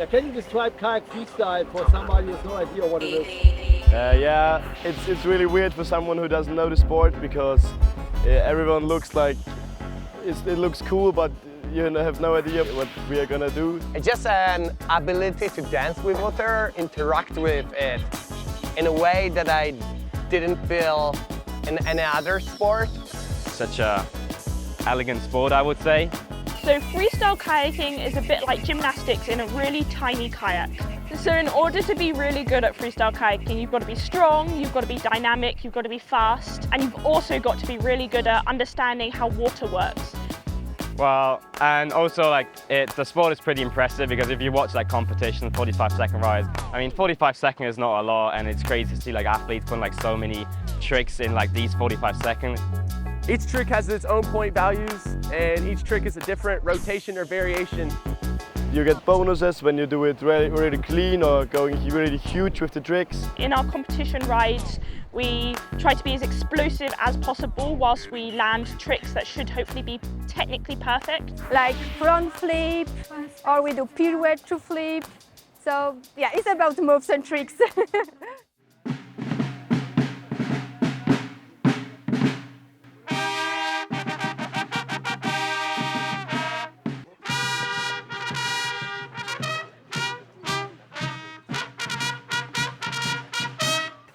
Yeah, can you describe kayak freestyle for somebody who has no idea what it is? Yeah, it's really weird for someone who doesn't know the sport because everyone looks like it looks cool, but you have no idea what we are gonna do. It's just an ability to dance with water, interact with it in a way that I didn't feel in any other sport. Such a elegant sport, I would say. So freestyle kayaking is a bit like gymnastics in a really tiny kayak. So in order to be really good at freestyle kayaking, you've got to be strong, you've got to be dynamic, you've got to be fast, and you've also got to be really good at understanding how water works. Well, and also the sport is pretty impressive because if you watch competition, 45-second rides, I mean 45 seconds is not a lot, and it's crazy to see athletes putting so many tricks in these 45 seconds. Each trick has its own point values, and each trick is a different rotation or variation. You get bonuses when you do it really clean or going really huge with the tricks. In our competition rides, we try to be as explosive as possible whilst we land tricks that should hopefully be technically perfect. Like front flip, or we do pirouette to flip. So yeah, it's about moves and tricks.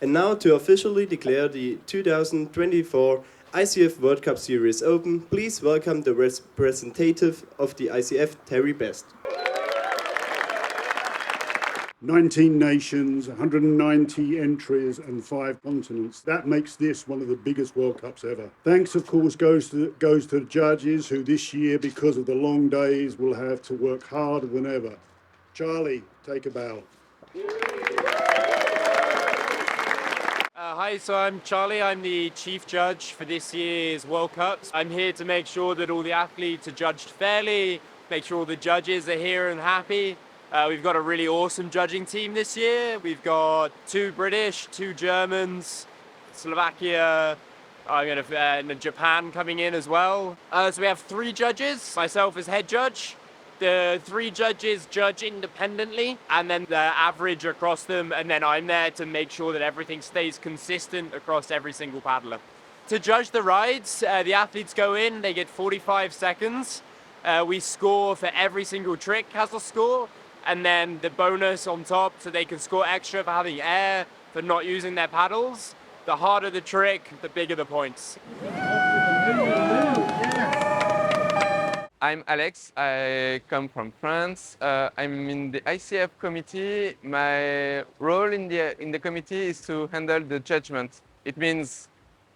And now to officially declare the 2024 ICF World Cup Series open, please welcome the representative of the ICF, Terry Best. 19 nations, 190 entries and 5 continents. That makes this one of the biggest World Cups ever. Thanks, of course, goes to the judges who this year, because of the long days, will have to work harder than ever. Charlie, take a bow. Hi, so I'm Charlie. I'm the chief judge for this year's World Cups. I'm here to make sure that all the athletes are judged fairly, make sure all the judges are here and happy. We've got a really awesome judging team this year. We've got 2 British, 2 Germans, Slovakia, and Japan coming in as well. So we have 3 judges, myself as head judge. The 3 judges judge independently, and then the average across them, and then I'm there to make sure that everything stays consistent across every single paddler. To judge the rides, the athletes go in, they get 45 seconds. We score for every single trick has a score, and then the bonus on top, so they can score extra for having air, for not using their paddles. The harder the trick, the bigger the points. I'm Alex, I come from France. I'm in the ICF committee. My role in the committee is to handle the judgment. It means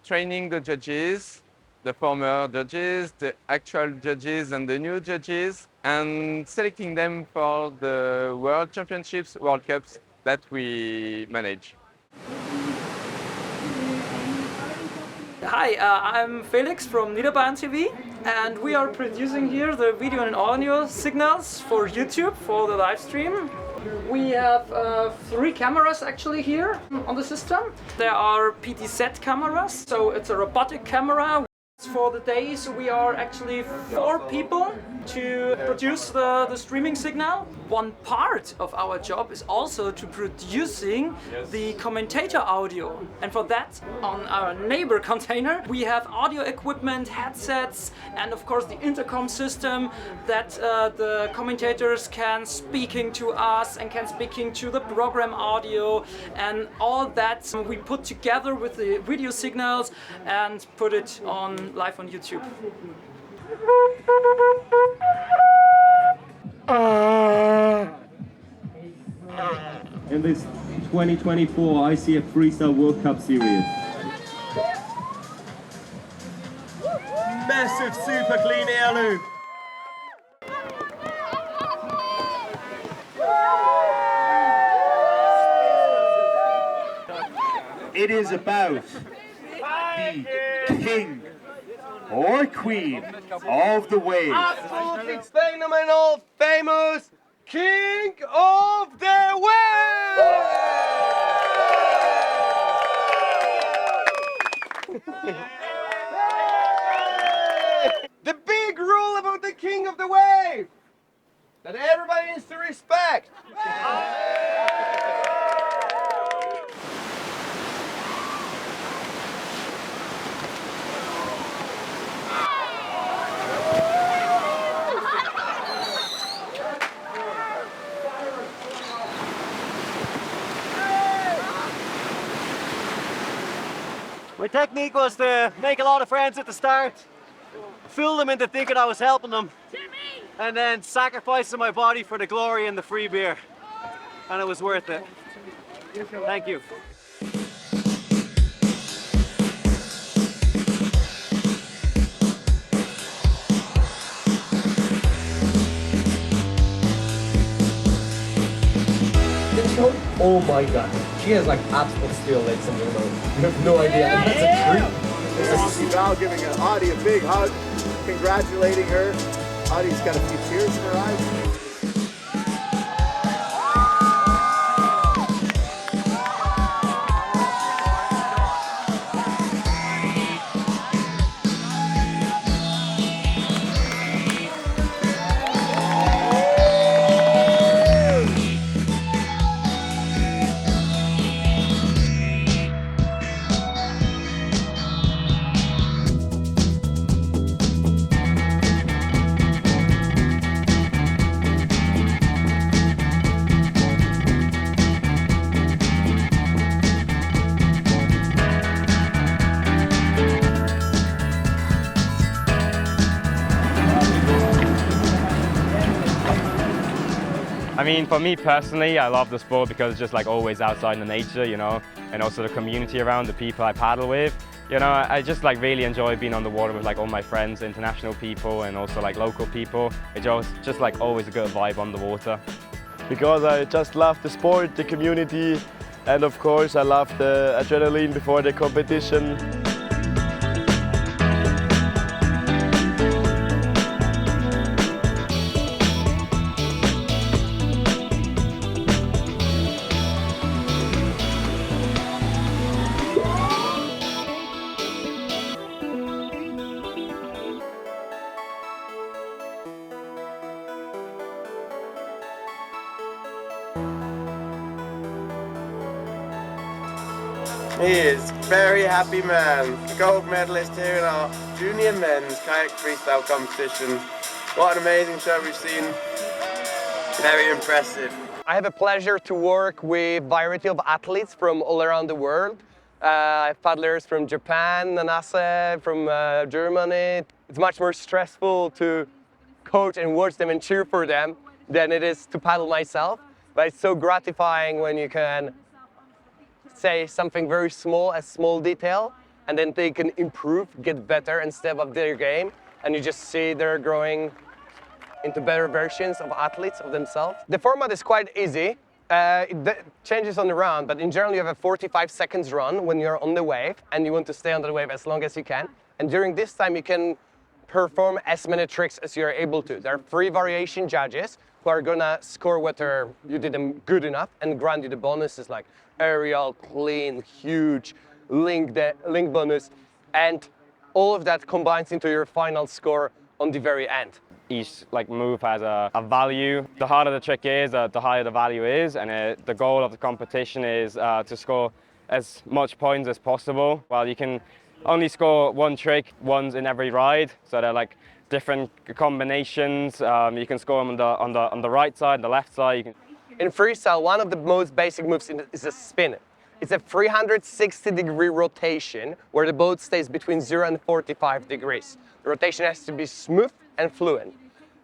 training the judges, the former judges, the actual judges and the new judges, and selecting them for the World Championships, World Cups that we manage. Hi, I'm Felix from Niederbayern TV, and we are producing here the video and audio signals for YouTube for the live stream. We have 3 cameras actually here on the system. There are PTZ cameras, so it's a robotic camera. For the day, so we are actually 4 people to produce the streaming signal. One part of our job is also to producing the commentator audio. And for that, on our neighbor container, we have audio equipment, headsets, and of course the intercom system that the commentators can speaking to us and can speaking to the program audio, and all that we put together with the video signals and put it on live on YouTube. In this 2024 ICF Freestyle World Cup Series. Massive super clean air loop. It is about the king or queen of the waves. Absolutely phenomenal, famous King of the Waves! The big rule about the King of the Wave! that everybody needs to respect. My technique was to make a lot of friends at the start, fool them into thinking I was helping them, and then sacrificing my body for the glory and the free beer. And it was worth it. Thank you. Oh my god, she has like absolute steel legs and you have no idea. And that's a treat. Rocky Val giving Audie a big hug, congratulating her. Audie's got a few tears in her eyes. I mean, for me personally, I love the sport because it's just like always outside in the nature, you know, and also the community around, the people I paddle with. You know, I just like really enjoy being on the water with like all my friends, international people and also like local people. It's just like always a good vibe on the water. Because I just love the sport, the community, and of course I love the adrenaline before the competition. He is very happy man. Gold medalist here in our junior men's kayak freestyle competition. What an amazing show we've seen. Very impressive. I have a pleasure to work with a variety of athletes from all around the world. I have paddlers from Japan, Nanase, from Germany. It's much more stressful to coach and watch them and cheer for them than it is to paddle myself. But it's so gratifying when you can say something very small, a small detail, and then they can improve, get better and step up their game, and you just see they're growing into better versions of athletes of themselves. The format is quite easy. It changes on the round, but in general you have a 45 seconds run when you're on the wave and you want to stay on the wave as long as you can. And during this time you can perform as many tricks as you're able to. There are 3 variation judges who are gonna score whether you did them good enough and grant you the bonuses like aerial, clean, huge, link bonus, and all of that combines into your final score on the very end. Each like move has a value. The harder the trick is, the higher the value is, and the goal of the competition is to score as much points as possible. Well, you can only score 1 trick once in every ride, so they're like different combinations. You can score them on the right side, the left side. In freestyle, one of the most basic moves is a spin. It's a 360-degree rotation where the boat stays between 0 and 45 degrees. The rotation has to be smooth and fluent.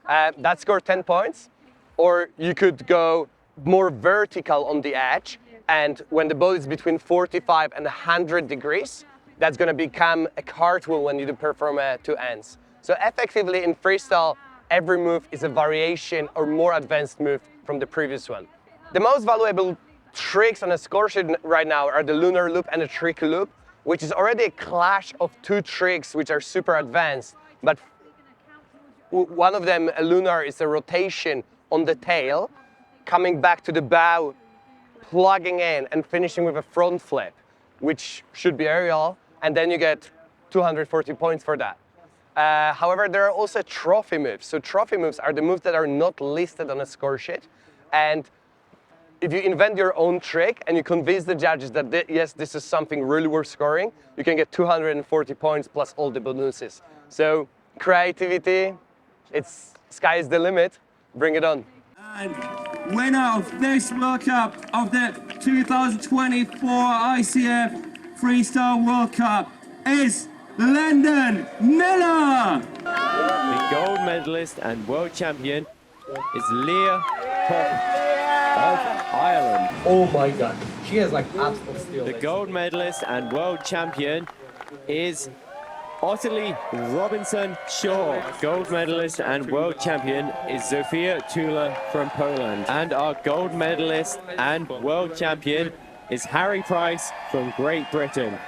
That scored 10 points. Or you could go more vertical on the edge, and when the boat is between 45 and 100 degrees, that's going to become a cartwheel when you do perform 2 ends. So effectively in freestyle, every move is a variation or more advanced move from the previous one. The most valuable tricks on a score sheet right now are the lunar loop and the trick loop, which is already a clash of 2 tricks which are super advanced. But one of them, a lunar, is a rotation on the tail, coming back to the bow, plugging in and finishing with a front flip, which should be aerial, and then you get 240 points for that. However, there are also trophy moves. So trophy moves are the moves that are not listed on a score sheet. And if you invent your own trick and you convince the judges that, yes, this is something really worth scoring, you can get 240 points plus all the bonuses. So creativity, it's sky is the limit. Bring it on. And winner of this World Cup of the 2024 ICF Freestyle World Cup is Lyndon Miller. The gold medalist and world champion is Leah Pop of Ireland. Oh my god, she has like absolute steel. The gold medalist and world champion is Ottilie Robinson-Shaw. Gold medalist and world champion is Zofia Tula from Poland. And our gold medalist and world champion is Harry Price from Great Britain.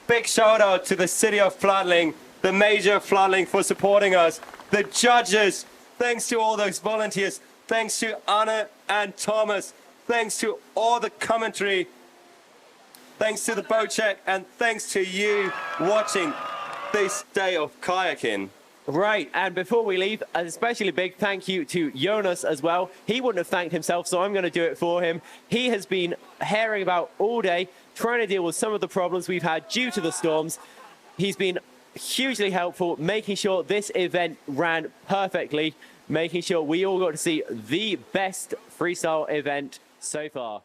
Big shout out to the city of Floodling, the major Floodling for supporting us, the judges, thanks to all those volunteers, thanks to Anna and Thomas, thanks to all the commentary, thanks to the boat check, and thanks to you watching this day of kayaking. Right, and before we leave, an especially big thank you to Jonas as well. He wouldn't have thanked himself, so I'm going to do it for him. He has been herring about all day, trying to deal with some of the problems we've had due to the storms. He's been hugely helpful, making sure this event ran perfectly, making sure we all got to see the best freestyle event so far.